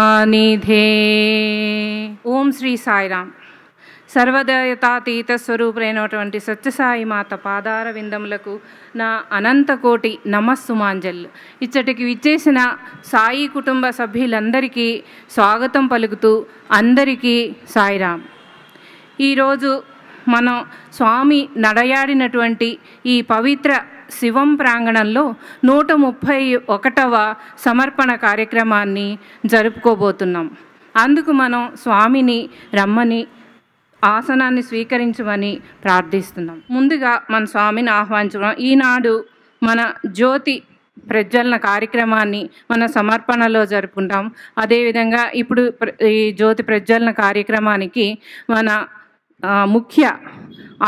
కరుణానిధే. ఓం శ్రీ సాయిరామ్. సర్వదయతాతీత స్వరూపులైనటువంటి సత్యసాయి మాత పాదార విందములకు నా అనంతకోటి నమస్సుమాంజలు. ఇచ్చటికి విచ్చేసిన సాయి కుటుంబ సభ్యులందరికీ స్వాగతం పలుకుతూ అందరికీ సాయిరామ్. ఈరోజు మనం స్వామి నడయాడినటువంటి ఈ పవిత్ర శివం ప్రాంగణంలో 131వ సమర్పణ కార్యక్రమాన్ని జరుపుకోబోతున్నాం. అందుకు మనం స్వామిని రమ్మని ఆసనాన్ని స్వీకరించమని ప్రార్థిస్తున్నాం. ముందుగా మన స్వామిని ఆహ్వానించడం. ఈనాడు మన జ్యోతి ప్రజ్వలన కార్యక్రమాన్ని మన సమర్పణలో జరుపుకుంటాం. అదేవిధంగా ఇప్పుడు ఈ జ్యోతి ప్రజ్వలన కార్యక్రమానికి మన ముఖ్య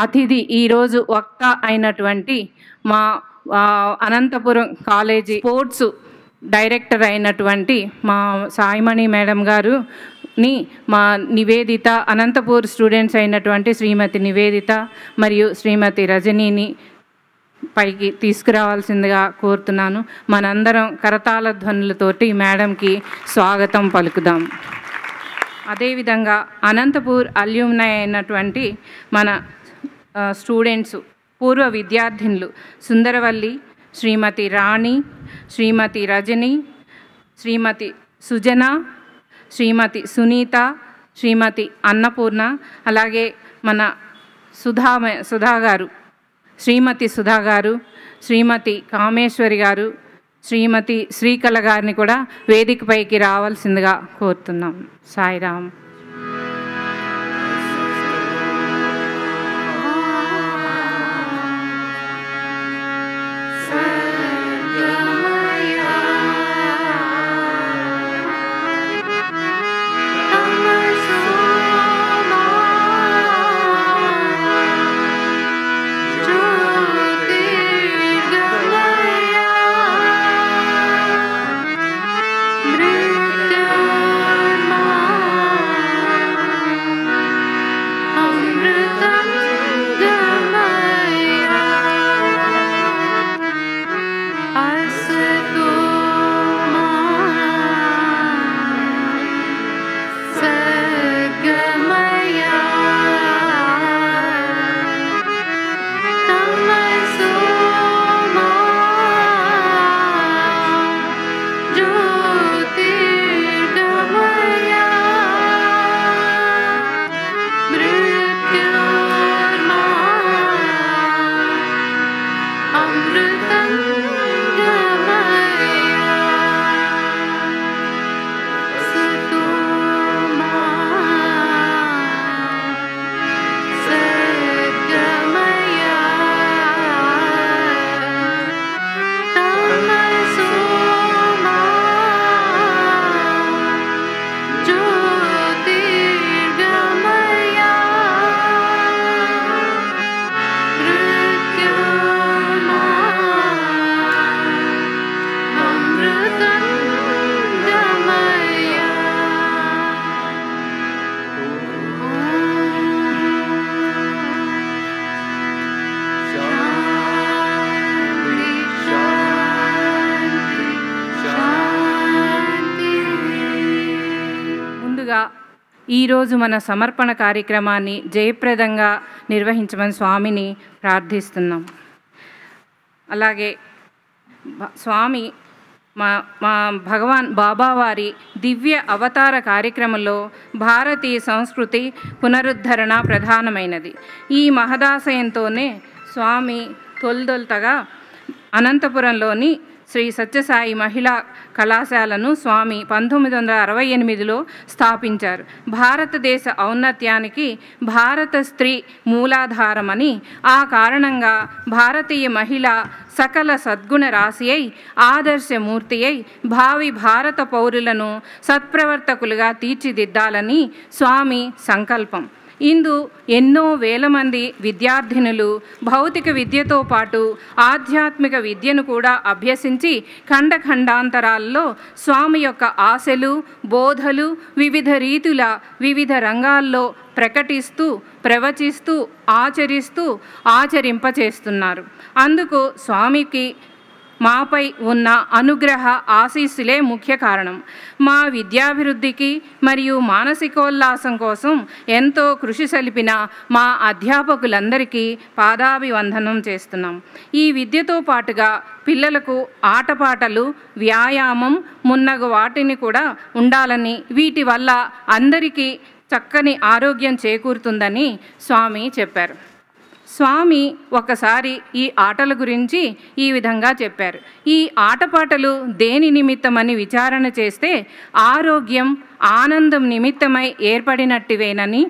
అతిథి ఈరోజు వక్త అయినటువంటి మా అనంతపురం కాలేజీ స్పోర్ట్స్ డైరెక్టర్ అయినటువంటి మా సాయిమణి మేడం గారుని మా నివేదిత, అనంతపూర్ స్టూడెంట్స్ అయినటువంటి శ్రీమతి నివేదిత మరియు శ్రీమతి రజనీని పైకి తీసుకురావాల్సిందిగా కోరుతున్నాను. మనందరం కరతాళ ధ్వనులతోటి మేడంకి స్వాగతం పలుకుదాం. అదేవిధంగా అనంతపూర్ అల్యూమినై అయినటువంటి మన స్టూడెంట్స్, పూర్వ విద్యార్థినులు సుందరవల్లి, శ్రీమతి రాణి, శ్రీమతి రజని, శ్రీమతి సుజన, శ్రీమతి సునీత, శ్రీమతి అన్నపూర్ణ, అలాగే మన సుధా గారు, శ్రీమతి సుధా గారు, శ్రీమతి కామేశ్వరి గారు, శ్రీమతి శ్రీకళ గారిని కూడా వేదికపైకి రావాల్సిందిగా కోరుతున్నాం. సాయిరామ్. ఈరోజు మన సమర్పణ కార్యక్రమాన్ని జయప్రదంగా నిర్వహించమని స్వామిని ప్రార్థిస్తున్నాం. అలాగే స్వామి మా భగవాన్ బాబావారి దివ్య అవతార కార్యక్రమంలో భారతీయ సంస్కృతి పునరుద్ధరణ ప్రధానమైనది. ఈ మహదాశయంతోనే స్వామి తొలిదొలతగా అనంతపురంలోని శ్రీ సత్యసాయి మహిళా కళాశాలను స్వామి 1968లో స్థాపించారు. భారతదేశ ఔన్నత్యానికి భారత స్త్రీ మూలాధారమని, ఆ కారణంగా భారతీయ మహిళ సకల సద్గుణ రాశి అయి ఆదర్శమూర్తి అయి భావి భారత పౌరులను సత్ప్రవర్తకులుగా తీర్చిదిద్దాలని స్వామి సంకల్పం. ఇందు ఎన్నో వేల మంది విద్యార్థినులు భౌతిక విద్యతో పాటు ఆధ్యాత్మిక విద్యను కూడా అభ్యసించి ఖండాంతరాల్లో స్వామి యొక్క ఆశలు, బోధలు వివిధ రీతుల వివిధ రంగాల్లో ప్రకటిస్తూ, ప్రవచిస్తూ, ఆచరింపచేస్తున్నారు. అందుకు స్వామికి మాపై ఉన్న అనుగ్రహ ఆశీస్సులే ముఖ్య కారణం. మా విద్యాభివృద్ధికి మరియు మానసికోల్లాసం కోసం ఎంతో కృషి సలిపిన మా అధ్యాపకులందరికీ పాదాభివందనం చేస్తున్నాం. ఈ విద్యతో పాటుగా పిల్లలకు ఆటపాటలు, వ్యాయామం మున్నగు వాటిని కూడా ఉండాలని, వీటి వల్ల అందరికీ చక్కని ఆరోగ్యం చేకూరుతుందని స్వామి చెప్పారు. స్వామి ఒకసారి ఈ ఆటల గురించి ఈ విధంగా చెప్పారు. ఈ ఆటపాటలు దేని నిమిత్తమని విచారణ చేస్తే ఆరోగ్యం, ఆనందం నిమిత్తమై ఏర్పడినట్టువేనని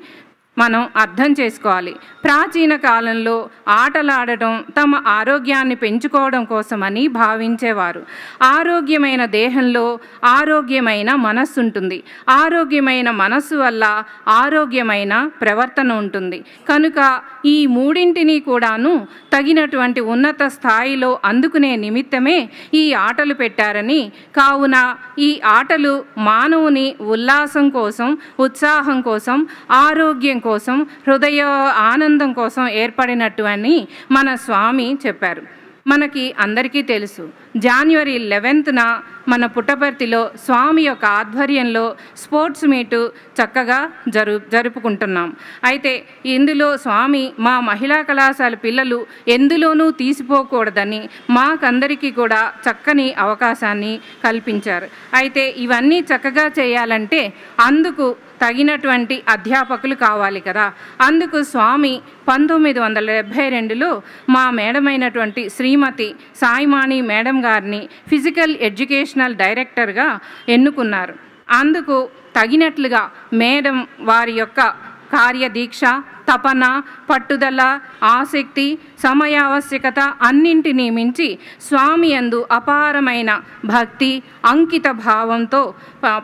మనం అర్థం చేసుకోవాలి. ప్రాచీన కాలంలో ఆటలాడటం తమ ఆరోగ్యాన్ని పెంచుకోవడం కోసమని భావించేవారు. ఆరోగ్యమైన దేహంలో ఆరోగ్యమైన మనస్సు ఉంటుంది. ఆరోగ్యమైన మనస్సు వల్ల ఆరోగ్యమైన ప్రవర్తన ఉంటుంది. కనుక ఈ మూడింటిని కూడాను తగినటువంటి ఉన్నత స్థాయిలో అందుకునే నిమిత్తమే ఈ ఆటలు పెట్టారని, కావున ఈ ఆటలు మానవుని ఉల్లాసం కోసం, ఉత్సాహం కోసం, ఆరోగ్యం కోసం, హృదయ ఆనందం కోసం ఏర్పడినట్టు అని మన స్వామి చెప్పారు. మనకి అందరికీ తెలుసు, జనవరి 11న మన పుట్టపర్తిలో స్వామి యొక్క ఆధ్వర్యంలో స్పోర్ట్స్ మీటు చక్కగా జరుపుకుంటున్నాం. అయితే ఇందులో స్వామి మా మహిళా కళాశాల పిల్లలు ఎందులోనూ తీసిపోకూడదని మాకందరికీ కూడా చక్కని అవకాశాన్ని కల్పించారు. అయితే ఇవన్నీ చక్కగా చేయాలంటే అందుకు తగినటువంటి అధ్యాపకులు కావాలి కదా. అందుకు స్వామి 1972లో మా మేడమైనటువంటి శ్రీమతి సాయిమాణి మేడం గారిని ఫిజికల్ ఎడ్యుకేషనల్ డైరెక్టర్గా ఎన్నుకున్నారు. అందుకు తగినట్లుగా మేడం వారి యొక్క కార్యదీక్ష, తపన, పట్టుదల, ఆసక్తి, సమయావశ్యకత అన్నింటినీ మించి స్వామి యందు అపారమైన భక్తి, అంకిత భావంతో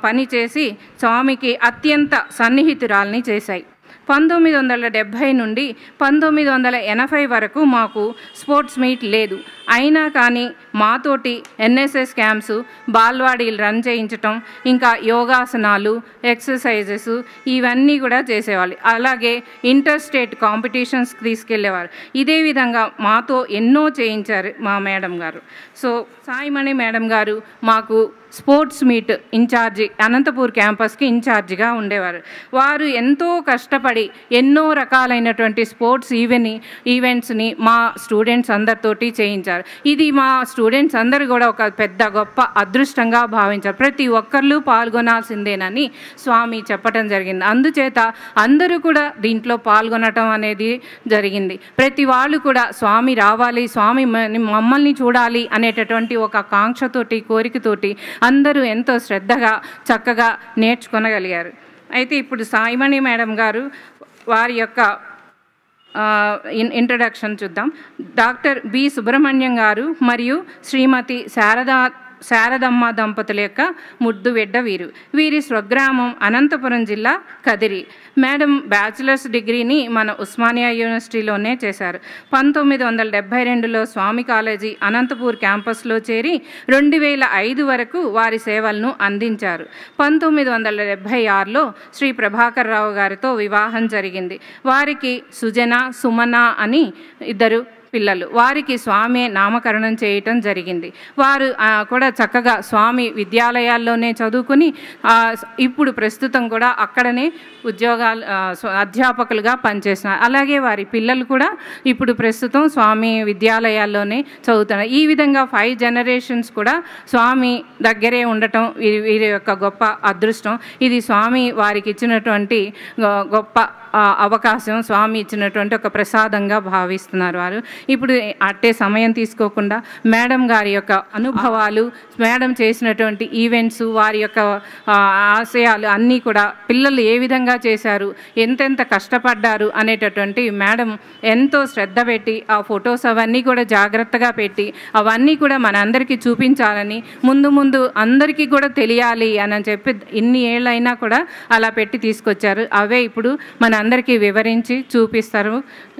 పనిచేసి స్వామికి అత్యంత సన్నిహితురాల్ని చేశాయి. 1970 నుండి 1980 వరకు మాకు స్పోర్ట్స్ మీట్ లేదు. అయినా కానీ మాతోటి ఎన్ఎస్ఎస్ క్యాంప్స్, బాల్వాడీలు రన్ చేయించటం, ఇంకా యోగాసనాలు, ఎక్సర్సైజెస్ ఇవన్నీ కూడా చేసేవాళ్ళు. అలాగే ఇంటర్ స్టేట్ కాంపిటీషన్స్కి తీసుకెళ్ళేవారు. ఇదే విధంగా మాతో ఎన్నో చేయించారు మా మేడం గారు. సో సాయిమణి మేడం గారు మాకు స్పోర్ట్స్ మీట్ ఇన్ఛార్జి, అనంతపూర్ క్యాంపస్కి ఇన్ఛార్జిగా ఉండేవారు. వారు ఎంతో కష్టపడి ఎన్నో రకాలైనటువంటి స్పోర్ట్స్ ఈవెంట్స్ని మా స్టూడెంట్స్ అందరితోటి చేయించారు. ఇది మా స్టూడెంట్స్ అందరూ కూడా ఒక పెద్ద గొప్ప అదృష్టంగా భావించారు. ప్రతి ఒక్కళ్ళు పాల్గొనాల్సిందేనని స్వామి చెప్పడం జరిగింది. అందుచేత అందరూ కూడా దీంట్లో పాల్గొనటం అనేది జరిగింది. ప్రతి వాళ్ళు కూడా స్వామి రావాలి, స్వామి మమ్మల్ని చూడాలి అనేటటువంటి ఒక కాంక్షతోటి, కోరికతోటి అందరూ ఎంతో శ్రద్ధగా చక్కగా నేర్చుకొనగలిగారు. అయితే ఇప్పుడు సాయిమణి మేడం గారు వారి యొక్క ఇంట్రడక్షన్ చూద్దాం. డాక్టర్ బి సుబ్రహ్మణ్యం గారు మరియు శ్రీమతి శారదమ్మ దంపతుల యొక్క ముద్దు బిడ్డ వీరు. వీరి స్వగ్రామం అనంతపురం జిల్లా కదిరి. మేడం బ్యాచిలర్స్ డిగ్రీని మన ఉస్మానియా యూనివర్సిటీలోనే చేశారు. 1972లో స్వామి కాలేజీ అనంతపూర్ క్యాంపస్లో చేరి 2005 వరకు వారి సేవలను అందించారు. 1976లో శ్రీ ప్రభాకర్ రావు గారితో వివాహం జరిగింది. వారికి సుజన, సుమన అని ఇద్దరు పిల్లలు. వారికి స్వామి నామకరణం చేయటం జరిగింది. వారు కూడా చక్కగా స్వామి విద్యాలయాల్లోనే చదువుకుని ఇప్పుడు ప్రస్తుతం కూడా అక్కడనే అధ్యాపకులుగా పనిచేస్తున్నారు. అలాగే వారి పిల్లలు కూడా ఇప్పుడు ప్రస్తుతం స్వామి విద్యాలయాల్లోనే చదువుతున్నారు. ఈ విధంగా 5 జనరేషన్స్ కూడా స్వామి దగ్గరే ఉండటం వీరి యొక్క గొప్ప అదృష్టం. ఇది స్వామి వారికి ఇచ్చినటువంటి గొప్ప అవకాశం, స్వామి ఇచ్చినటువంటి ఒక ప్రసాదంగా భావిస్తున్నారు వారు. ఇప్పుడు అట్టే సమయం తీసుకోకుండా మేడం గారి యొక్క అనుభవాలు, మేడం చేసినటువంటి ఈవెంట్స్, వారి యొక్క ఆశయాలు అన్నీ కూడా పిల్లలు ఏ విధంగా చేశారు, ఎంతెంత కష్టపడ్డారు అనేటటువంటి మేడం ఎంతో శ్రద్ధ పెట్టి ఆ ఫొటోస్ అవన్నీ కూడా జాగ్రత్తగా పెట్టి అవన్నీ కూడా మనందరికీ చూపించాలని, ముందు ముందు అందరికీ కూడా తెలియాలి అని చెప్పి ఇన్ని ఏళ్ళైనా కూడా అలా పెట్టి తీసుకొచ్చారు. అవే ఇప్పుడు మన అందరికీ వివరించి చూపిస్తారు.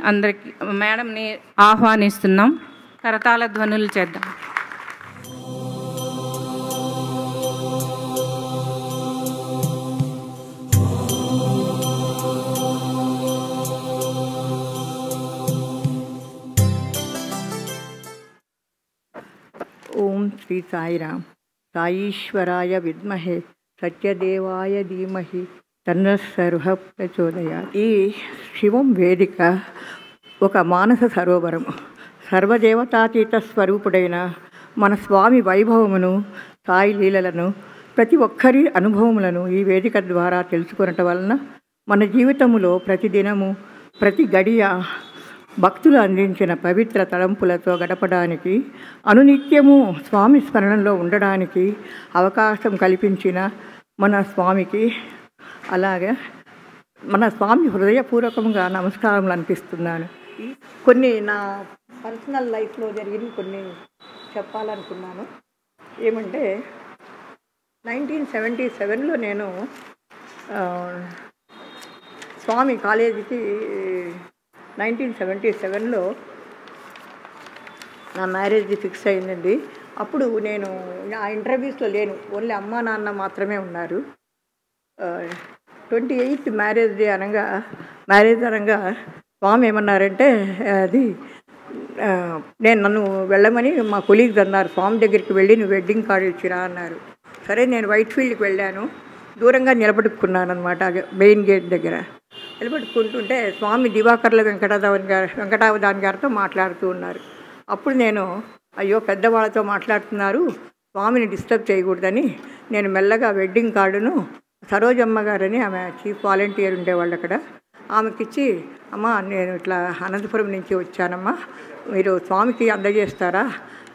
అందరికీ మేడంని ఆహ్వానిస్తున్నాం. కరతాళ ధ్వనులు చేద్దాం. శ్రీ సాయిరాం. సాయీశ్వరాయ విద్మహే సత్యదేవాయ ధీమహి తన్నః సర్వ ప్రచోదయాత్. ఈ శివం వేదిక ఒక మానస సరోవరం. సర్వదేవతాతీత స్వరూపుడైన మన స్వామి వైభవమును, సాయి లీలలను, ప్రతి ఒక్కరి అనుభవములను ఈ వేదిక ద్వారా తెలుసుకొనటం వలన మన జీవితంలో ప్రతిదినము ప్రతి గడియ భక్తులు అందించిన పవిత్ర తలంపులతో గడపడానికి, అనునిత్యము స్వామి స్మరణలో ఉండడానికి అవకాశం కల్పించిన మన స్వామికి, అలాగే మన స్వామి హృదయపూర్వకంగా నమస్కారములు అనిపిస్తున్నాను. కొన్ని నా పర్సనల్ లైఫ్లో జరిగిన కొన్ని చెప్పాలనుకున్నాను. ఏమంటే 1977లో నేను స్వామి కాలేజీకి 1977లో నా మ్యారేజ్ ఫిక్స్ అయిందండి. అప్పుడు నేను ఆ ఇంటర్వ్యూస్లో లేను, ఓన్లీ అమ్మా నాన్న మాత్రమే ఉన్నారు. 28th మ్యారేజ్ అనగా స్వామి ఏమన్నారంటే, అది నన్ను వెళ్ళమని మా కొలీగ్స్ అన్నారు. స్వామి దగ్గరికి వెళ్ళి నువ్వు వెడ్డింగ్ కార్డు ఇచ్చిరా అన్నారు. సరే, నేను వైట్ ఫీల్డ్కి వెళ్ళాను. దూరంగా నిలబడుకున్నాను అనమాట, మెయిన్ గేట్ దగ్గర నిలబడుకుంటుంటే స్వామి దివాకర్ల వెంకటావధాన్ గారితో మాట్లాడుతూ ఉన్నారు. అప్పుడు నేను, అయ్యో పెద్దవాళ్ళతో మాట్లాడుతున్నారు, స్వామిని డిస్టర్బ్ చేయకూడదని నేను మెల్లగా వెడ్డింగ్ కార్డును సరోజమ్మ గారని, ఆమె చీఫ్ వాలంటీర్ ఉండేవాళ్ళు అక్కడ, ఆమెకిచ్చి, అమ్మ నేను ఇట్లా అనంతపురం నుంచి వచ్చానమ్మా, మీరు స్వామికి అందజేస్తారా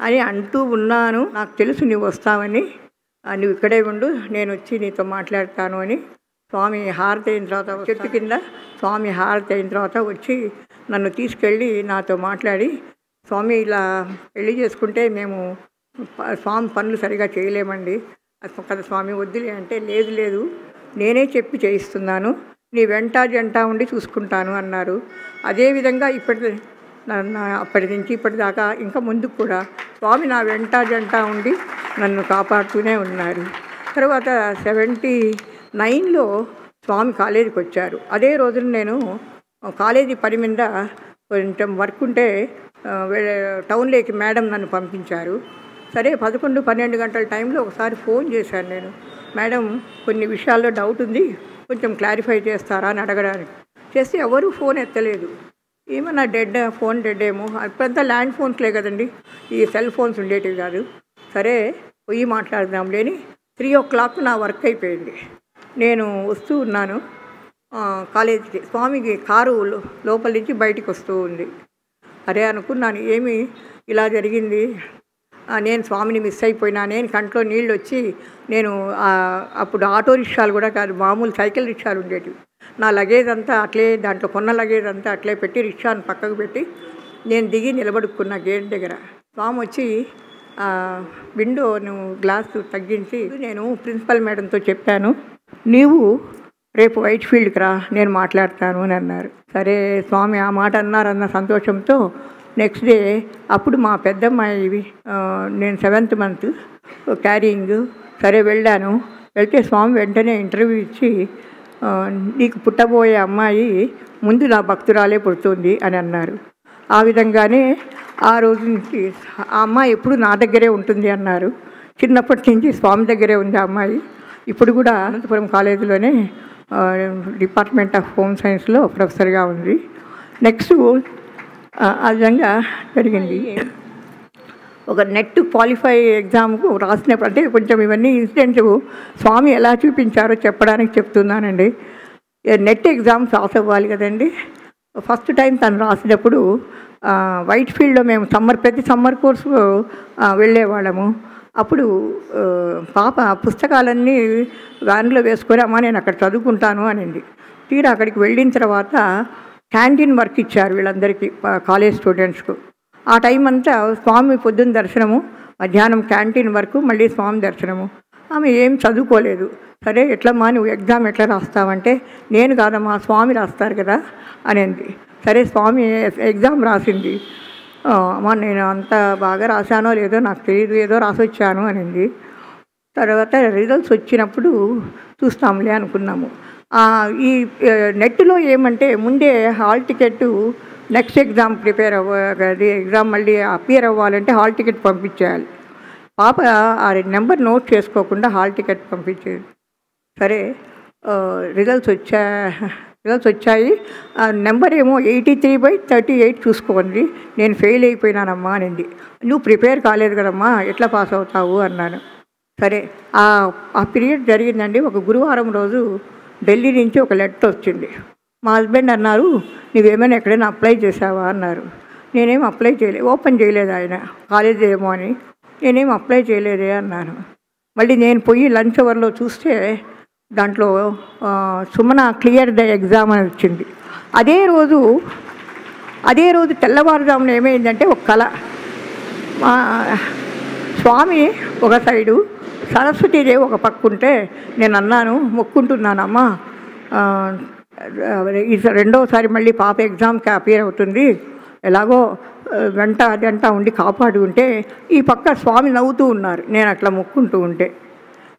అని అంటూ ఉన్నాను. నాకు తెలుసు నువ్వు వస్తావని, నువ్వు ఇక్కడే ఉండు, నేను వచ్చి నీతో మాట్లాడతాను అని. స్వామి హారతి అయిన తర్వాత, చెట్టు కింద స్వామి హారతి అయిన తర్వాత వచ్చి నన్ను తీసుకెళ్ళి నాతో మాట్లాడి, స్వామి ఇలా పెళ్లి చేసుకుంటే మేము స్వామి పనులు సరిగా చేయలేమండి కదా స్వామి, వద్దులే అంటే, లేదు నేనే చెప్పి చేయిస్తున్నాను, నీ వెంట జంట ఉండి చూసుకుంటాను అన్నారు. అదేవిధంగా అప్పటి నుంచి ఇప్పటిదాకా ఇంకా ముందుకు కూడా స్వామి నా వెంట జంట ఉండి నన్ను కాపాడుతూనే ఉన్నారు. తర్వాత 79లో స్వామి కాలేజీకి వచ్చారు. అదే రోజున నేను కాలేజీ పని మీద కొంచెం వర్క్ ఉంటే టౌన్లోకి మేడం నన్ను పంపించారు. సరే, 11-12 గంటల టైంలో ఒకసారి ఫోన్ చేశాను నేను, మేడం కొన్ని విషయాల్లో డౌట్ ఉంది, కొంచెం క్లారిఫై చేస్తారా అని అడగడానికి. చేస్తే ఎవరు ఫోన్ ఎత్తలేదు. ఏమన్నా ఫోన్ డెడ్ ఏమో, అప్పుడంతా ల్యాండ్ ఫోన్స్లే కదండి, ఈ సెల్ ఫోన్స్ ఉండేటివి కాదు. సరే పోయి మాట్లాడదాం లేని 3 o'clock నా వర్క్ అయిపోయింది. నేను వస్తూ ఉన్నాను కాలేజీకి, స్వామికి కారు లోపల నుంచి బయటికి వస్తూ ఉంది. అరే అనుకున్నాను, ఏమి ఇలా జరిగింది, నేను స్వామిని మిస్ అయిపోయినా, నేను కంట్లో నీళ్ళు వచ్చి, నేను అప్పుడు ఆటో రిక్షాలు కూడా కాదు, మామూలు సైకిల్ రిక్షాలు ఉండేటివి. నా లగేజ్ అంతా అట్లే, దాంట్లో కొన్న లగేజ్ అంతా అట్లే పెట్టి రిక్షాను పక్కకు పెట్టి నేను దిగి నిలబడుకున్న గేట్ దగ్గర. స్వామి వచ్చి విండోను గ్లాసు తగ్గించి, నేను ప్రిన్సిపల్ మేడంతో చెప్పాను, నీవు రేపు వైట్ ఫీల్డ్కి రా, నేను మాట్లాడతాను అని అన్నారు. సరే, స్వామి ఆ మాట అన్నారన్న సంతోషంతో నెక్స్ట్ డే, అప్పుడు మా పెద్దమ్మాయి, నేను 7th month క్యారింగ్. సరే వెళ్ళాను. వెళ్తే స్వామి వెంటనే ఇంటర్వ్యూ ఇచ్చి, నీకు పుట్టబోయే అమ్మాయి ముందు నా భక్తురాలే పుడుతుంది అని అన్నారు. ఆ విధంగానే ఆ రోజు నుంచి ఆ అమ్మాయి ఎప్పుడు నా దగ్గరే ఉంటుంది అన్నారు. చిన్నప్పటి నుంచి స్వామి దగ్గరే ఉంది ఆ అమ్మాయి. ఇప్పుడు కూడా అనంతపురం కాలేజీలోనే డిపార్ట్మెంట్ ఆఫ్ హోమ్ సైన్స్లో ప్రొఫెసర్గా ఉంది. నెక్స్ట్ ఆ విధంగా జరిగింది. ఒక నెట్ క్వాలిఫై ఎగ్జామ్కు రాసినప్పుడు, అంటే కొంచెం ఇవన్నీ ఇన్సిడెంట్స్ స్వామి ఎలా చూపించారో చెప్పడానికి చెప్తున్నానండి. నెట్ ఎగ్జామ్స్ పాస్ అవ్వాలి కదండి. ఫస్ట్ టైం తను రాసినప్పుడు వైట్ ఫీల్డ్లో మేము ప్రతి సమ్మర్ కోర్సు వెళ్ళేవాళ్ళము. అప్పుడు పాప పుస్తకాలన్నీ వ్యాన్లో వేసుకొని, అమ్మ నేను అక్కడ చదువుకుంటాను అనింది. తీరా అక్కడికి వెళ్ళిన తర్వాత క్యాంటీన్ వర్క్ ఇచ్చారు వీళ్ళందరికీ, కాలేజ్ స్టూడెంట్స్కు. ఆ టైం అంతా స్వామి పొద్దున్న దర్శనము, మధ్యాహ్నం క్యాంటీన్ వర్క్, మళ్ళీ స్వామి దర్శనము. ఆమె ఏం చదువుకోలేదు. సరే ఎట్లమ్మా నువ్వు ఎగ్జామ్ ఎట్లా రాస్తావంటే, నేను కాదమ్మా స్వామి రాస్తారు కదా అనింది. సరే స్వామి ఎగ్జామ్ రాసింది. అమ్మ నేను అంత బాగా రాశానో లేదో నాకు తెలియదు, ఏదో రాసి వచ్చాను అనింది. తర్వాత రిజల్ట్స్ వచ్చినప్పుడు చూస్తాంలే అనుకున్నాము. ఈ నెట్లో ఏమంటే ముందే hall ticket, next exam prepare exam మళ్ళీ అపియర్ అవ్వాలంటే హాల్ టికెట్ పంపించేయాలి. పాప ఆ నెంబర్ నోట్ చేసుకోకుండా హాల్ టికెట్ పంపించేది. సరే రిజల్ట్స్ వచ్చాయి. ఆ నెంబర్ ఏమో 83/38 చూసుకోండి. నేను ఫెయిల్ అయిపోయినానమ్మా అనింది. నువ్వు ప్రిపేర్ కాలేదు కదమ్మా, ఎట్లా పాస్ అవుతావు అన్నాను. సరే ఆ పీరియడ్ జరిగిందండి. ఒక గురువారం రోజు ఢిల్లీ నుంచి ఒక లెటర్ వచ్చింది. మా హస్బెండ్ అన్నారు, నువ్వేమైనా ఎక్కడైనా అప్లై చేసావా అన్నారు. నేనేం అప్లై చేయలేదు, ఓపెన్ చేయలేదు ఆయన, కాలేజ్ ఏమో అని. నేనేం అప్లై చేయలేదే అన్నాను. మళ్ళీ నేను పోయి లంచ్ అవర్లో చూస్తే దాంట్లో సుమన క్లియర్ ద ఎగ్జామ్ అని వచ్చింది. అదే రోజు తెల్లవారుజామున ఏమైందంటే ఒక కళ. స్వామి ఒక సైడు, సరస్వతీదేవి ఒక పక్కుంటే నేను అన్నాను, మొక్కుంటున్నానమ్మా, రెండోసారి మళ్ళీ పాప ఎగ్జామ్కి అపియర్ అవుతుంది, ఎలాగో అదంతా ఉండి కాపాడు ఉంటే ఈ పక్క స్వామి నవ్వుతూ ఉన్నారు. నేను అట్లా మొక్కుంటూ ఉంటే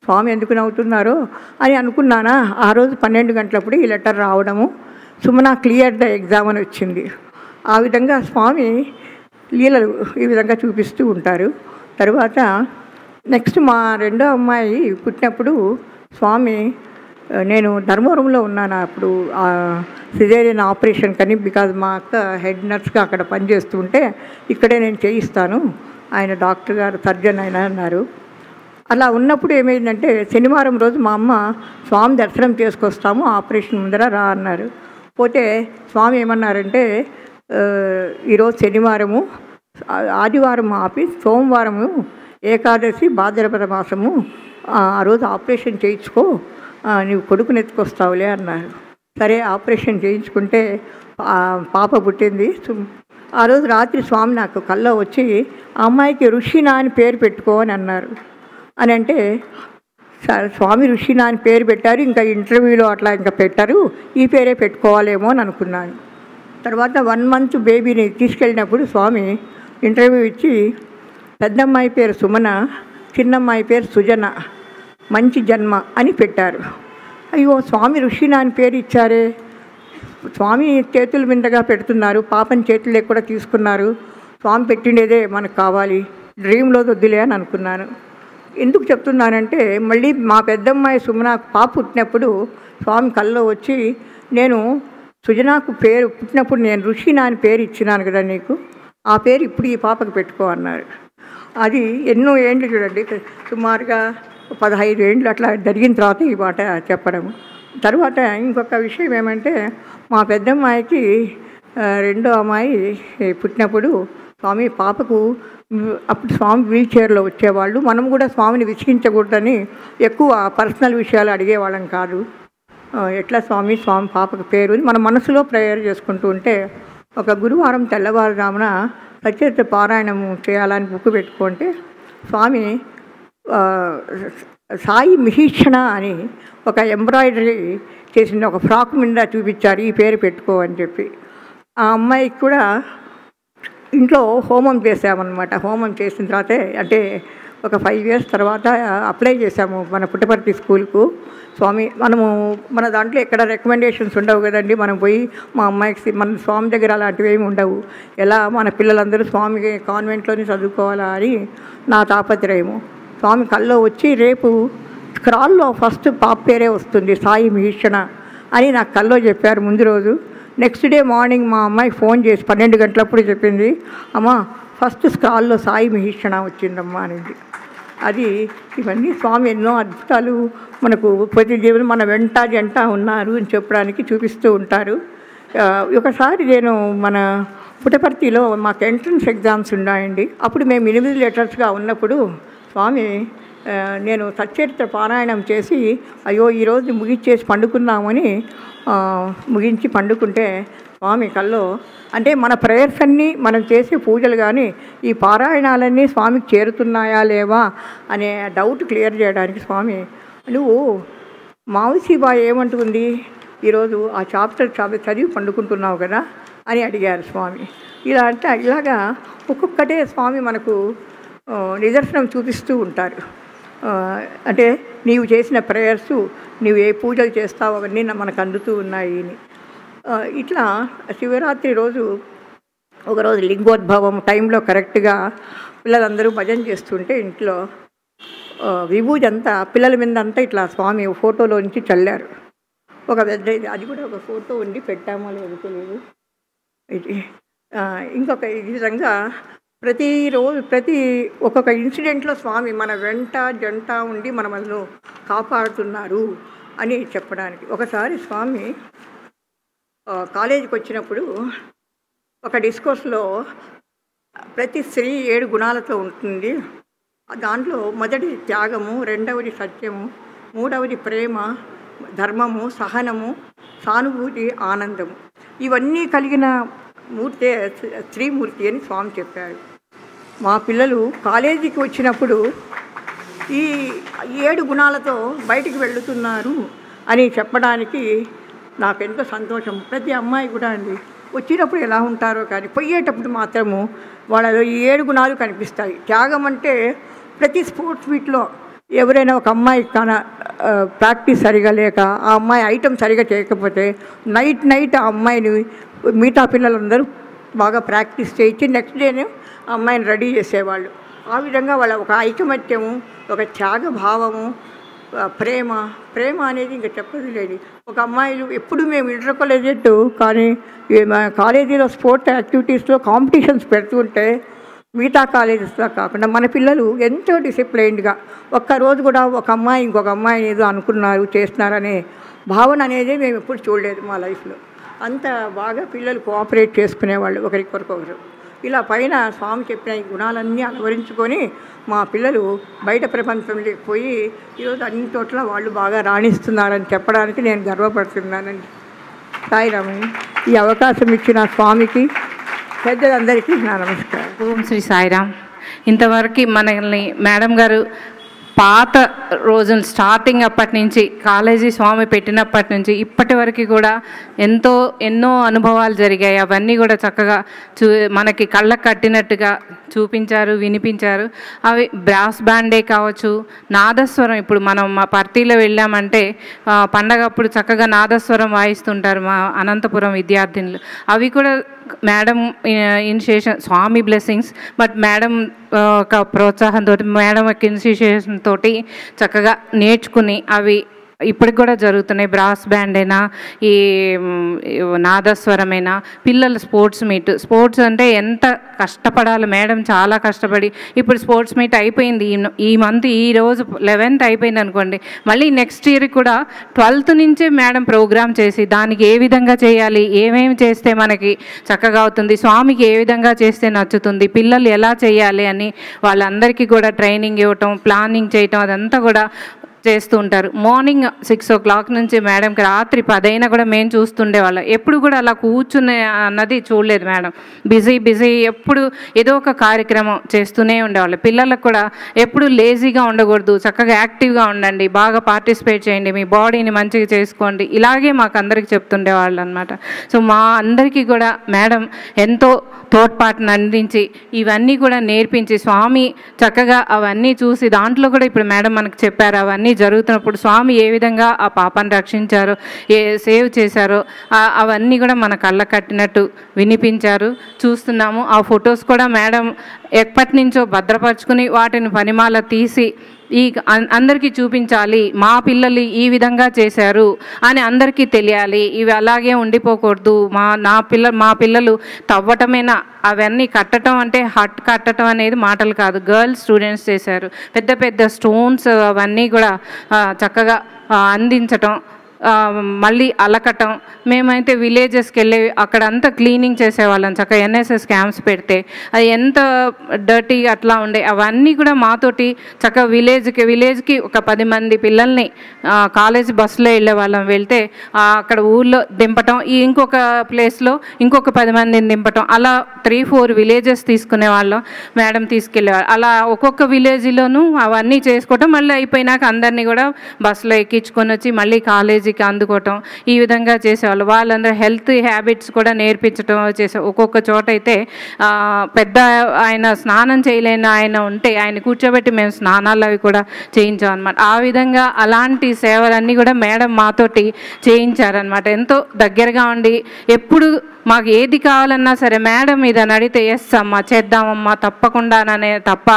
స్వామి ఎందుకు నవ్వుతున్నారో అని అనుకున్నానా. ఆ రోజు 12 గంటలప్పుడు ఈ లెటర్ రావడము, సుమన క్లియర్ ద ఎగ్జామ్ అని వచ్చింది. ఆ విధంగా స్వామి లీలలు ఈ విధంగా చూపిస్తూ ఉంటారు. తర్వాత నెక్స్ట్ మా రెండో అమ్మాయి పుట్టినప్పుడు స్వామి, నేను ధర్మవరంలో ఉన్నాను అప్పుడు సిజేరియన్ ఆపరేషన్ కానీ, బికాజ్ మా అక్క హెడ్ నర్స్గా అక్కడ పనిచేస్తూ ఉంటే ఇక్కడే నేను చేయిస్తాను, ఆయన డాక్టర్ గారు సర్జన్ ఆయన అన్నారు. అలా ఉన్నప్పుడు ఏమైందంటే శనివారం రోజు మా అమ్మ, స్వామి దర్శనం చేసుకొస్తాము, ఆపరేషన్ ముందర రా అన్నారు. పోతే స్వామి ఏమన్నారంటే, ఈరోజు శనివారము, ఆదివారం ఆపి సోమవారము ఏకాదశి భాద్రపద మాసము, ఆ రోజు ఆపరేషన్ చేయించుకో, నువ్వు కొడుకుని ఎత్తుకొస్తావులే అన్నారు. సరే ఆపరేషన్ చేయించుకుంటే పాప పుట్టింది. ఆ రోజు రాత్రి స్వామి నాకు కల్లో వచ్చి, ఆ అమ్మాయికి ఋషినా అని పేరు పెట్టుకో అని అన్నారు. అని అంటే స్వామి ఋషినా అని పేరు పెట్టారు, ఇంకా ఇంటర్వ్యూలో అట్లా ఇంకా పెట్టారు, ఈ పేరే పెట్టుకోవాలేమో అని అనుకున్నాను. తర్వాత 1 month బేబీని తీసుకెళ్ళినప్పుడు స్వామి ఇంటర్వ్యూ ఇచ్చి, పెద్దమ్మాయి పేరు సుమన, చిన్నమ్మాయి పేరు సుజన, మంచి జన్మ అని పెట్టారు. అయ్యో స్వామి ఋషినా అని పేరు ఇచ్చారే, స్వామి చేతుల మీదగా పెడుతున్నారు, పాపని చేతులే కూడా తీసుకున్నారు, స్వామి పెట్టిండేదే మనకు కావాలి, డ్రీమ్లో వద్దులే అని అనుకున్నాను. ఎందుకు చెప్తున్నానంటే, మళ్ళీ మా పెద్దమ్మాయి సుమన పాప పుట్టినప్పుడు స్వామి కల్లో వచ్చి, నేను సుజనాకు పేరు పుట్టినప్పుడు నేను ఋషినా అని పేరు ఇచ్చినాను కదా నీకు, ఆ పేరు ఇప్పుడు ఈ పాపకు పెట్టుకో అన్నారు. అది ఎన్నో ఏండ్లు చూడండి, సుమారుగా 15 ఏండ్లు అట్లా జరిగిన తర్వాత ఈ మాట చెప్పడం. తర్వాత ఇంకొక విషయం ఏమంటే, మా పెద్దమ్మాయికి రెండో అమ్మాయి పుట్టినప్పుడు స్వామి పాపకు, అప్పుడు స్వామి వీల్ చైర్లో వచ్చేవాళ్ళు, మనం కూడా స్వామిని విసిగించకూడదని ఎక్కువ పర్సనల్ విషయాలు అడిగేవాళ్ళం కాదు. ఎట్లా స్వామి పాపకు పేరు మన మనసులో ప్రేయర్ చేసుకుంటూ ఉంటే, ఒక గురువారం తెల్లవారుజామున సచరిత్ర పారాయణము చేయాలని బుక్ పెట్టుకుంటే స్వామి సాయి మిహిక్షణ అని ఒక ఎంబ్రాయిడరీ చేసిన ఒక ఫ్రాక్ మీద చూపించారు, ఈ పేరు పెట్టుకో అని చెప్పి. ఆ అమ్మాయికి కూడా ఇంట్లో హోమం చేసామన్నమాట. హోమం చేసిన తర్వాత అంటే ఒక 5 years తర్వాత అప్లై చేశాము మన పుట్టపర్తి స్కూల్కు. స్వామి మన దాంట్లో ఎక్కడ రికమెండేషన్స్ ఉండవు కదండి, మనం పోయి మా అమ్మాయికి మన స్వామి దగ్గర అలాంటివి ఏమి ఉండవు, ఎలా మన పిల్లలందరూ స్వామి కాన్వెంట్లోనే చదువుకోవాలా అని నా తాపత్రయము. స్వామి కల్లో వచ్చి, రేపు స్క్రాల్లో ఫస్ట్ పాప పేరే వస్తుంది, సాయి మిహిక్షణ అని నాకు కల్లో చెప్పారు ముందు రోజు. నెక్స్ట్ డే మార్నింగ్ మా అమ్మాయికి ఫోన్ చేసి 12 గంటలప్పుడు చెప్పింది, అమ్మ ఫస్ట్ స్క్రాల్లో సాయి మిహిక్షణ వచ్చిందమ్మా అనేది. అది ఇవన్నీ స్వామి ఎన్నో అద్భుతాలు మనకు ప్రతి జీవనం మన వెంట జంట ఉన్నారు అని చెప్పడానికి చూపిస్తూ ఉంటారు. ఒకసారి నేను మన పుట్టపర్తిలో మాకు ఎంట్రన్స్ ఎగ్జామ్స్ ఉన్నాయండి. అప్పుడు మేము 8 letersగా ఉన్నప్పుడు స్వామి, నేను సచ్చరిత్ర పారాయణం చేసి అయ్యో ఈరోజు ముగించేసి పండుకున్నామని ముగించి పండుకుంటే స్వామి కల్లో, అంటే మన ప్రేయర్స్ అన్నీ మనం చేసే పూజలు కానీ ఈ పారాయణాలన్నీ స్వామికి చేరుతున్నాయా లేవా అనే డౌట్ క్లియర్ చేయడానికి స్వామి, నువ్వు మావుసీబా ఏమంటుంది ఈరోజు ఆ చాప్టర్ చదివి పండుకుంటున్నావు కదా అని అడిగారు స్వామి. ఇలాగా ఒక్కొక్కటే స్వామి మనకు నిదర్శనం చూపిస్తూ ఉంటారు. అంటే నీవు చేసిన ప్రేయర్సు, నీవు ఏ పూజలు చేస్తావు అవన్నీ మనకు అందుతూ ఉన్నాయి అని. ఇట్లా శివరాత్రి రోజు ఒకరోజు లింగోద్భవం టైంలో కరెక్ట్గా పిల్లలందరూ భజన చేస్తుంటే ఇంట్లో విభూది అంతా పిల్లల మీద అంతా ఇట్లా స్వామి ఫోటోలో నుంచి చల్లారు. ఒక పెద్ద అది కూడా ఒక ఫోటో ఉండి పెట్టామో లేదో తెలియదు. ఇది ఇంకొక ఈ విధంగా ప్రతిరోజు ఒక్కొక్క ఇన్సిడెంట్లో స్వామి మన వెంట జంట ఉండి మనల్ని కాపాడుతున్నారు అని చెప్పడానికి. ఒకసారి స్వామి కాలేజీకి వచ్చినప్పుడు ఒక డిస్కోర్స్లో ప్రతి స్త్రీ 7 గుణాలతో ఉంటుంది. దాంట్లో మొదటిది త్యాగము, రెండవది సత్యము, మూడవది ప్రేమ, ధర్మము, సహనము, సానుభూతి, ఆనందము. ఇవన్నీ కలిగిన మూర్తే స్త్రీమూర్తి అని స్వామి చెప్పారు. మా పిల్లలు కాలేజీకి వచ్చినప్పుడు ఈ 7 గుణాలతో బయటికి వెళుతున్నారు అని చెప్పడానికి నాకెంతో సంతోషం. ప్రతి అమ్మాయి కూడా అండి వచ్చినప్పుడు ఎలా ఉంటారో కానీ పోయేటప్పుడు మాత్రము వాళ్ళలో ఈ 7 గుణాలు కనిపిస్తాయి. త్యాగం అంటే ప్రతి స్పోర్ట్స్ మీట్లో ఎవరైనా ఒక అమ్మాయి ప్రాక్టీస్ సరిగా లేక ఆ అమ్మాయి ఐటెం సరిగా చేయకపోతే నైట్ ఆ అమ్మాయిని మిగతా పిల్లలందరూ బాగా ప్రాక్టీస్ చేయించి నెక్స్ట్ డేనే ఆ అమ్మాయిని రెడీ చేసేవాళ్ళు. ఆ విధంగా వాళ్ళ ఒక ఐకమత్యము, ఒక త్యాగ భావము, ప్రేమ అనేది ఇంకా చెప్పదు లేదు. ఒక అమ్మాయిలు ఎప్పుడు మేము ఇంటర్ కాలేజెట్ కానీ కాలేజీలో స్పోర్ట్స్ యాక్టివిటీస్లో కాంపిటీషన్స్ పెడుతుంటే మిగతా కాలేజెస్లో కాకుండా మన పిల్లలు ఎంతో డిసిప్లైన్డ్గా ఒక్కరోజు కూడా ఒక అమ్మాయి ఇంకొక అమ్మాయి ఏదో అనుకున్నారు చేస్తున్నారనే భావన అనేది మేము ఎప్పుడు చూడలేదు మా లైఫ్లో. అంత బాగా పిల్లలు కోఆపరేట్ చేసుకునేవాళ్ళు ఒకరికొకరు. ఇలా పైన స్వామి చెప్పిన ఈ గుణాలన్నీ అలవరించుకొని మా పిల్లలు బయట ప్రపంచంలోకి పోయి ఈరోజు అన్ని చోట్ల వాళ్ళు బాగా రాణిస్తున్నారని చెప్పడానికి నేను గర్వపడుతున్నానండి. సాయిరామయ్య, ఈ అవకాశం ఇచ్చిన స్వామికి పెద్దలందరికీ నా నమస్కారం. ఓం శ్రీ సాయిరామ్. ఇంతవరకు మనల్ని మేడం గారు పాత రోజులు స్టార్టింగ్ అప్పటి నుంచి కాలేజీ స్వామి పెట్టినప్పటి నుంచి ఇప్పటి వరకు కూడా ఎన్నో అనుభవాలు జరిగాయి. అవన్నీ కూడా చక్కగా మనకి కళ్ళకు కట్టినట్టుగా చూపించారు, వినిపించారు. అవి బ్రాస్ బ్యాండే కావచ్చు, నాదస్వరం. ఇప్పుడు మనం మా పర్తిలో వెళ్ళామంటే పండగప్పుడు చక్కగా నాదస్వరం వాయిస్తుంటారు మా అనంతపురం విద్యార్థినులు. అవి కూడా మేడం ఇనిషియేషన్, స్వామి బ్లెస్సింగ్స్, బట్ మేడం ఒక ప్రోత్సాహంతో, మేడం ఒక ఇనిషియేషన్ తోటి చక్కగా నేర్చుకుని అవి ఇప్పటికి కూడా జరుగుతున్నాయి. బ్రాస్ బ్యాండ్ అయినా ఈ నాదస్వరమైనా, పిల్లల స్పోర్ట్స్ అంటే ఎంత కష్టపడాలి మేడం, చాలా కష్టపడి. ఇప్పుడు స్పోర్ట్స్ మీట్ అయిపోయింది ఈ మంత్, ఈ రోజు 11th అయిపోయింది అనుకోండి. మళ్ళీ నెక్స్ట్ ఇయర్ కూడా 12th నుంచే మేడం ప్రోగ్రామ్ చేసి దానికి ఏ విధంగా చేయాలి, ఏమేమి చేస్తే మనకి చక్కగా అవుతుంది, స్వామికి ఏ విధంగా చేస్తే నచ్చుతుంది, పిల్లలు ఎలా చేయాలి అని వాళ్ళందరికీ కూడా ట్రైనింగ్ ఇవ్వటం, ప్లానింగ్ చేయటం అదంతా కూడా చేస్తూ ఉంటారు. మార్నింగ్ 6 o'clock నుంచి మేడంకి రాత్రి 10 అయినా కూడా మేము చూస్తుండేవాళ్ళం. ఎప్పుడు కూడా అలా కూర్చునే అన్నది చూడలేదు మేడం. బిజీ ఎప్పుడు ఏదో ఒక కార్యక్రమం చేస్తూనే ఉండేవాళ్ళు. పిల్లలకు కూడా ఎప్పుడు లేజీగా ఉండకూడదు, చక్కగా యాక్టివ్గా ఉండండి, బాగా పార్టిసిపేట్ చేయండి, మీ బాడీని మంచిగా చేసుకోండి, ఇలాగే మాకు అందరికీ చెప్తుండేవాళ్ళు అనమాట. సో మా అందరికీ కూడా మేడం ఎంతో తోడ్పాటును అందించి ఇవన్నీ కూడా నేర్పించి స్వామి చక్కగా అవన్నీ చూసి దాంట్లో కూడా ఇప్పుడు మేడం మనకు చెప్పారు అవన్నీ జరుగుతున్నప్పుడు స్వామి ఏ విధంగా ఆ పాపను రక్షించారో, సేవ్ చేశారో అవన్నీ కూడా మన కళ్ళ కట్టినట్టు వినిపించారు, చూస్తున్నాము. ఆ ఫొటోస్ కూడా మేడం ఎప్పటి నుంచో భద్రపరుచుకుని వాటిని పనిమాల తీసి ఈ అందరికీ చూపించాలి, మా పిల్లలు ఈ విధంగా చేశారు అని అందరికీ తెలియాలి, ఇవి అలాగే ఉండిపోకూడదు, మా పిల్లలు తవ్వటమేనా, అవన్నీ కట్టడం అంటే హట్ కట్టడం అనేది మాటలు కాదు, గర్ల్స్ స్టూడెంట్స్ చేశారు. పెద్ద స్టోన్స్ అవన్నీ కూడా చక్కగా అందించటం, మళ్ళీ అలకటం. మేమైతే విలేజెస్కి వెళ్ళి అక్కడంతా క్లీనింగ్ చేసేవాళ్ళం. చక్కగా ఎన్ఎస్ఎస్ క్యాంప్స్ పెడితే అది ఎంత డర్టీ అట్లా ఉండే అవన్నీ కూడా మాతోటి చక్కగా విలేజ్కి ఒక 10 మంది పిల్లల్ని కాలేజ్ బస్సులో వెళ్ళేవాళ్ళం. వెళ్తే అక్కడ ఊళ్ళో దింపటం, ఇంకొక ప్లేస్లో ఇంకొక 10 మందిని దింపటం, అలా 3-4 విలేజెస్ తీసుకునేవాళ్ళం. మేడం తీసుకెళ్ళేవాళ్ళు. అలా ఒక్కొక్క విలేజ్లోనూ అవన్నీ చేసుకోవటం, మళ్ళీ అయిపోయినాక అందరినీ కూడా బస్సులో ఎక్కించుకొని వచ్చి మళ్ళీ కాలేజీకి అందుకోవటం, ఈ విధంగా చేసేవాళ్ళు. వాళ్ళందరూ హెల్త్ హ్యాబిట్స్ కూడా నేర్పించడం చేసే. ఒక్కొక్క చోట అయితే పెద్ద ఆయన స్నానం చేయలేని ఆయన ఉంటే ఆయన కూర్చోబెట్టి మేము స్నానాలు అవి కూడా చేయించాం అనమాట. ఆ విధంగా అలాంటి సేవలన్నీ కూడా మేడం మాతోటి చేయించారనమాట. ఎంతో దగ్గరగా ఉండి ఎప్పుడు మాకు ఏది కావాలన్నా సరే మేడం ఇది అని అడిగితే ఎస్ అమ్మా చేద్దామమ్మా తప్పకుండానే తప్ప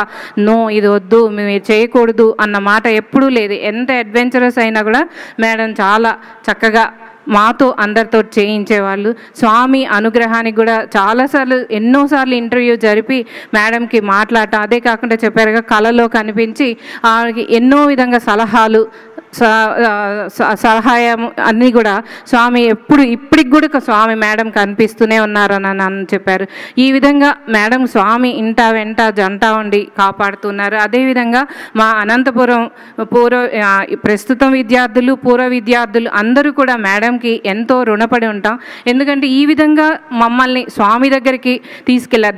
నో ఇది వద్దు మీరు చేయకూడదు అన్న మాట ఎప్పుడూ లేదు. ఎంత అడ్వెంచరస్ అయినా కూడా మేడం చాలా చక్కగా మాతో అందరితో చేయించేవాళ్ళు. స్వామి అనుగ్రహానికి కూడా చాలాసార్లు ఎన్నోసార్లు ఇంటర్వ్యూ జరిపి మేడంకి మాట్లాడటం, అదే కాకుండా చెప్పారుగా కళలో కనిపించి ఆమెకి ఎన్నో విధంగా సలహాలు సహాయం అన్నీ కూడా స్వామి ఇప్పటికి కూడా స్వామి మేడం కనిపిస్తూనే ఉన్నారని అని చెప్పారు. ఈ విధంగా మేడం స్వామి ఇంట వెంట జంట ఉండి కాపాడుతున్నారు. అదేవిధంగా మా అనంతపురం ప్రస్తుతం విద్యార్థులు పూర్వ విద్యార్థులు అందరూ కూడా మేడంకి ఎంతో రుణపడి ఉంటాం. ఎందుకంటే ఈ విధంగా మమ్మల్ని స్వామి దగ్గరికి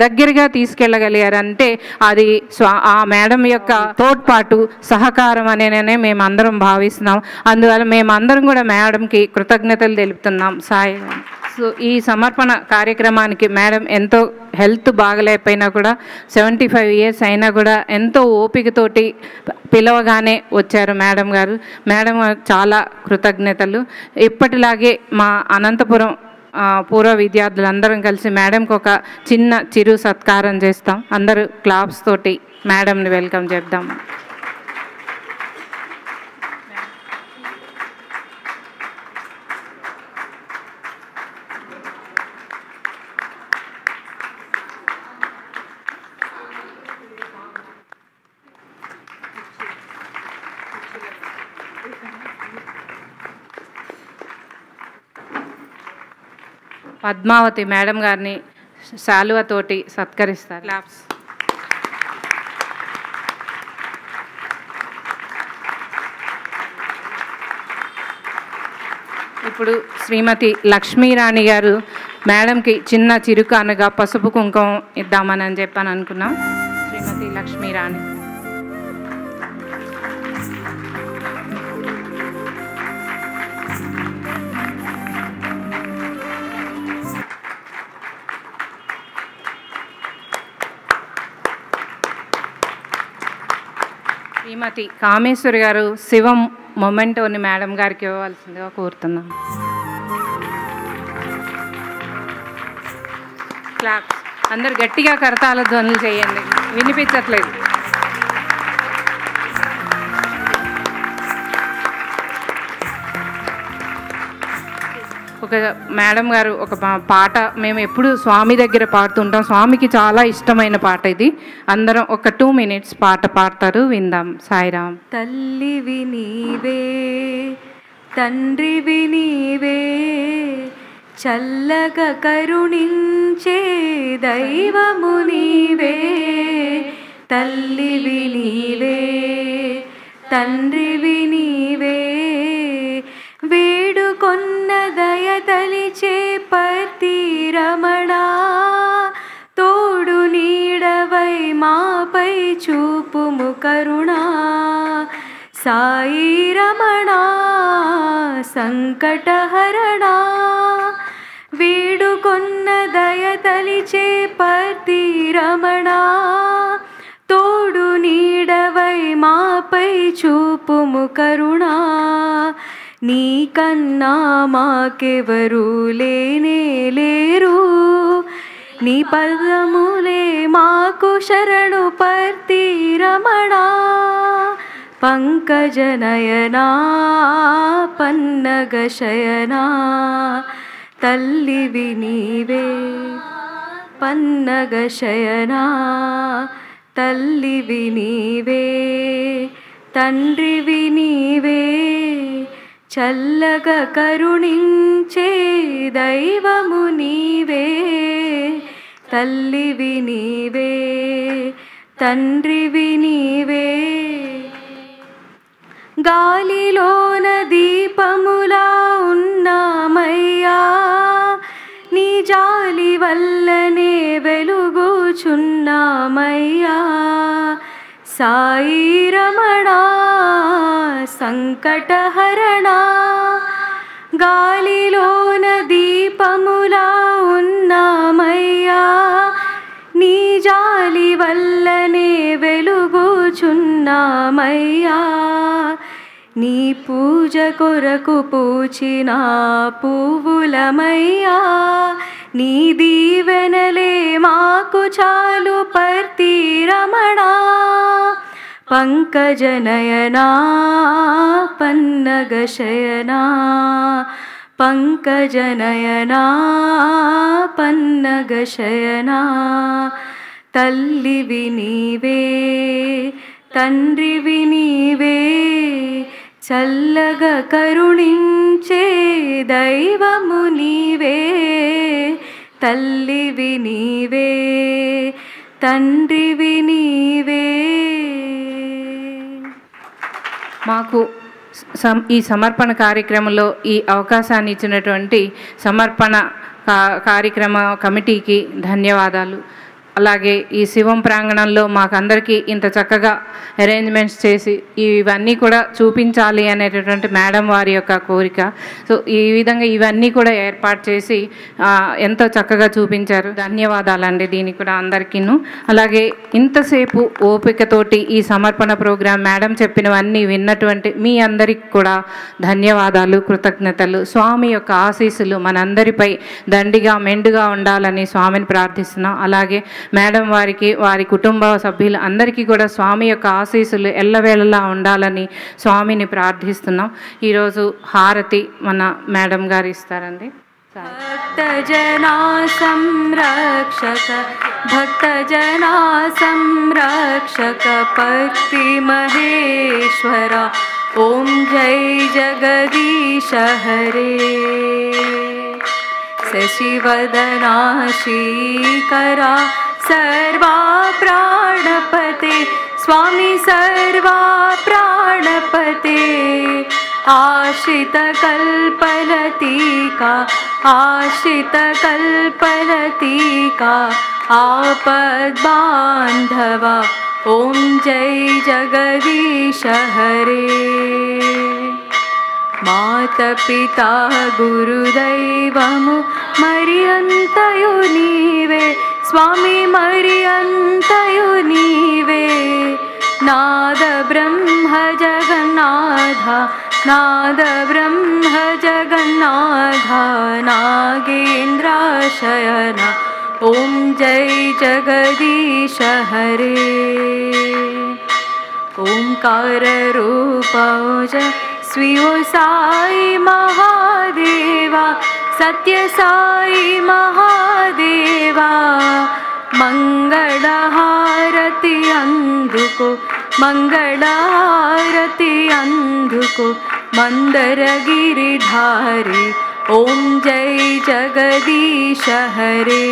దగ్గరగా తీసుకెళ్ళగలిగారంటే అది ఆ మేడం యొక్క తోడ్పాటు సహకారం అనేనే మేమందరం భావిస్తున్నాం. అందువల్ల మేమందరం కూడా మేడంకి కృతజ్ఞతలు తెలుపుతున్నాం. సాయి. సో ఈ సమర్పణ కార్యక్రమానికి మేడం ఎంతో హెల్త్ బాగలేకపోయినా కూడా 75 ఇయర్స్ అయినా కూడా ఎంతో ఓపికతోటి పిలవగానే వచ్చారు మేడం గారు. మేడం చాలా కృతజ్ఞతలు. ఇప్పటిలాగే మా అనంతపురం పూర్వ విద్యార్థులందరం కలిసి మేడంకి ఒక చిరు సత్కారం చేస్తాం. అందరూ క్లాప్స్ తోటి మేడంని వెల్కమ్ చేద్దాం. పద్మావతి మేడం గారిని శాలువతోటి సత్కరిస్తారు. క్లాప్స్. ఇప్పుడు శ్రీమతి లక్ష్మీరాణి గారు మేడంకి చిరుకానుగా పసుపు కుంకుమ ఇద్దామని చెప్పని అనుకున్నాం. శ్రీమతి లక్ష్మీరాణి. శ్రీమతి కామేశ్వరి గారు శివం మొమెంటోని మేడం గారికి ఇవ్వవలసిందిగా కోరుతున్నాం. క్లాప్స్. అందరు గట్టిగా కరతాళ ధ్వనులు చేయండి, వినిపించట్లేదు. ఒక మేడం గారు ఒక పాట మేము ఎప్పుడు స్వామి దగ్గర పాడుతుంటాం. స్వామికి చాలా ఇష్టమైన పాట ఇది. అందరం ఒక 2 minutes పాట పాడతారు, విందాం. సాయిరామ్. తల్లివి నీవే తండ్రివి నీవే చల్లగా కరుణించే దైవము నీవే. తల్లివి నీవే తండ్రివి నీవే వేడుకొన్న దయతలిచే పతి రమణ తోడు నీడవై మాపై చూపుము కరుణా. సాయి రమణ సంకటహరణ వేడుకొన్న దయతలిచే పతి రమణ తోడు నీడవై మాపై చూపుము కరుణా. నీకన్నా మాకెవరు లేనే లేరు నీ పదములే మాకు శరణు పర్తి రమణ. పంకజనయనా పన్నగ శయనా తల్లివి నీవే పన్నగ శయనా తల్లివి నీవే తండ్రివి నీవే చల్లగా కరుణించే దైవము నీవే. తల్లివి నీవే తండ్రివి నీవే గాలిలోన దీపములా ఉన్నామయ్యా నీ జాలి వల్లనే వెలుగుచున్నామయ్యా. సాయి రమణ సంకటహరణ గాలిలోన దీపములా ఉన్నామయ్యా నీ జాలి వల్లనే వెలుగుచున్నామయ్యా. నీ పూజ కొరకు పూచిన పువ్వులమయ్యా నీ దీవెనలే మాకు చాలు పర్తి రమణా పంకజనయనా పన్నగశయనా పంకజనయనా పన్నగశయనా తల్లివి నీవే తండ్రివి నీవే చల్లగా కరుణించే దైవము నీవే తల్లివి నీవే తండ్రివి నీవే. మాకు ఈ సమర్పణ కార్యక్రమంలో ఈ అవకాశాన్ని ఇచ్చినటువంటి సమర్పణ కార్యక్రమ కమిటీకి ధన్యవాదాలు. అలాగే ఈ శివం ప్రాంగణంలో మాకందరికీ ఇంత చక్కగా అరేంజ్మెంట్స్ చేసి ఇవన్నీ కూడా చూపించాలి అనేటటువంటి మేడం వారి యొక్క కోరిక. సో ఈ విధంగా ఇవన్నీ కూడా ఏర్పాటు చేసి ఎంతో చక్కగా చూపించారు. ధన్యవాదాలండి దీనికి కూడా అందరికీను. అలాగే ఇంతసేపు ఓపికతోటి ఈ సమర్పణ ప్రోగ్రాం మేడం చెప్పినవన్నీ విన్నటువంటి మీ అందరికి కూడా ధన్యవాదాలు, కృతజ్ఞతలు. స్వామి యొక్క ఆశీస్సులు మనందరిపై దండిగా మెండుగా ఉండాలని స్వామిని ప్రార్థిస్తున్నాం. అలాగే మేడం వారికి వారి కుటుంబ సభ్యులు అందరికీ కూడా స్వామి యొక్క ఆశీస్సులు ఎల్లవేళలా ఉండాలని స్వామిని ప్రార్థిస్తున్నాం. ఈరోజు హారతి మన మేడం గారు ఇస్తారండి. భక్తజనా సంరక్షక భక్తజనా సంరక్షక పర్తి మహేశ్వర ఓం జై జగదీశ హరే శశివదనా శ్రీకరా सर्वा प्राणपते स्वामी सर्वा प्राणपते आश्रितकल्पलतिका आश्रितकल्पलतिका आपद्बान्धवा ॐ जय जगदीश हरे मातपिता गुरुदैवमु मरियन्तयु नीवे स्वामी मरियन्तयु नीवे नाद ब्रह्म जगन्नाथ नाद ब्रह्म जगन्नाथ नागेन्द्राशयना ॐ जय जगदीश हरे ओंकार रूपौज स्वीयो साई महादेवा सत्य साई महादेवा मंगलहारति अंधुको मंगलहारति अंधुको मंदरगिरिधारी ओम जय जगदीश हरे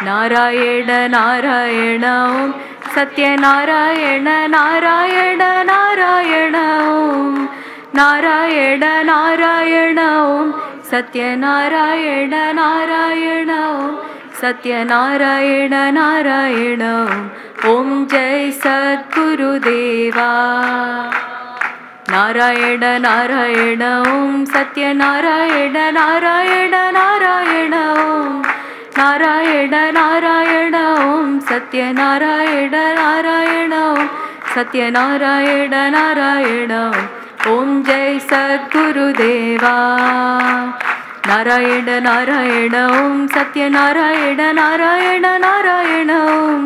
नारायण नारायण ओम सत्यनारायण नारायण नारायण ओम नारायण नारायण ओम सत्यनारायण नारायण ओम सत्यनारायण नारायण ओम जय सद्गुरुदेवा नारायण नारायण ओम सत्यनारायण नारायण नारायण ओम नारायण नारायण ओम सत्यनारायण नारायण ओम सत्यनारायण नारायण ओम जय सद्गुरुदेवा नारायण नारायण ओम सत्यनारायण नारायण नारायण ओम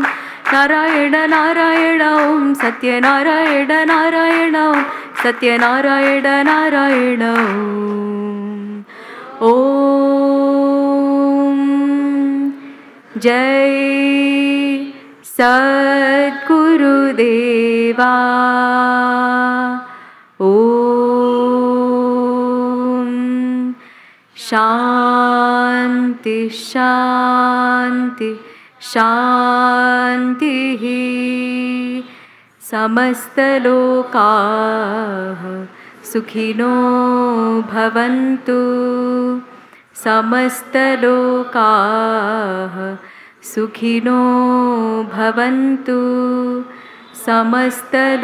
नारायण नारायण ओम सत्यनारायण नारायण ओम सत्यनारायण नारायण ओम जय सद्गुरुदेवा ओम शांति शांति शांति समस्तलोकाः सुखिनो भवन्तु समस्तलोकाः सुखिनो भवन्तु समस्तलोकाः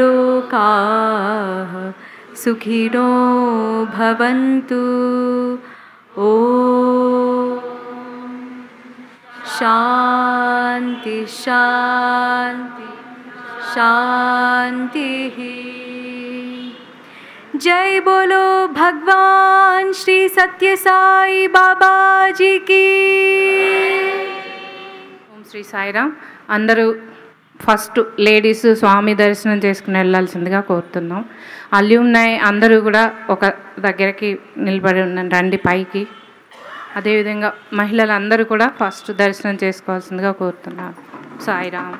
सुखिनो भवन्तु ॐ शान्ति शान्ति शान्तिः जय बोलो भगवान श्री सत्य साई बाबा जी की। ఓం శ్రీ సాయిరామ్. అందరూ ఫస్ట్ లేడీస్ స్వామి దర్శనం చేసుకుని వెళ్ళాల్సిందిగా కోరుతున్నాం. అల్యూమ్నై అందరూ కూడా ఒక దగ్గరికి నిలబడి ఉన్నాం, రండి పైకి. అదేవిధంగా మహిళలందరూ కూడా ఫస్ట్ దర్శనం చేసుకోవాల్సిందిగా కోరుతున్నాం. సాయిరామ్.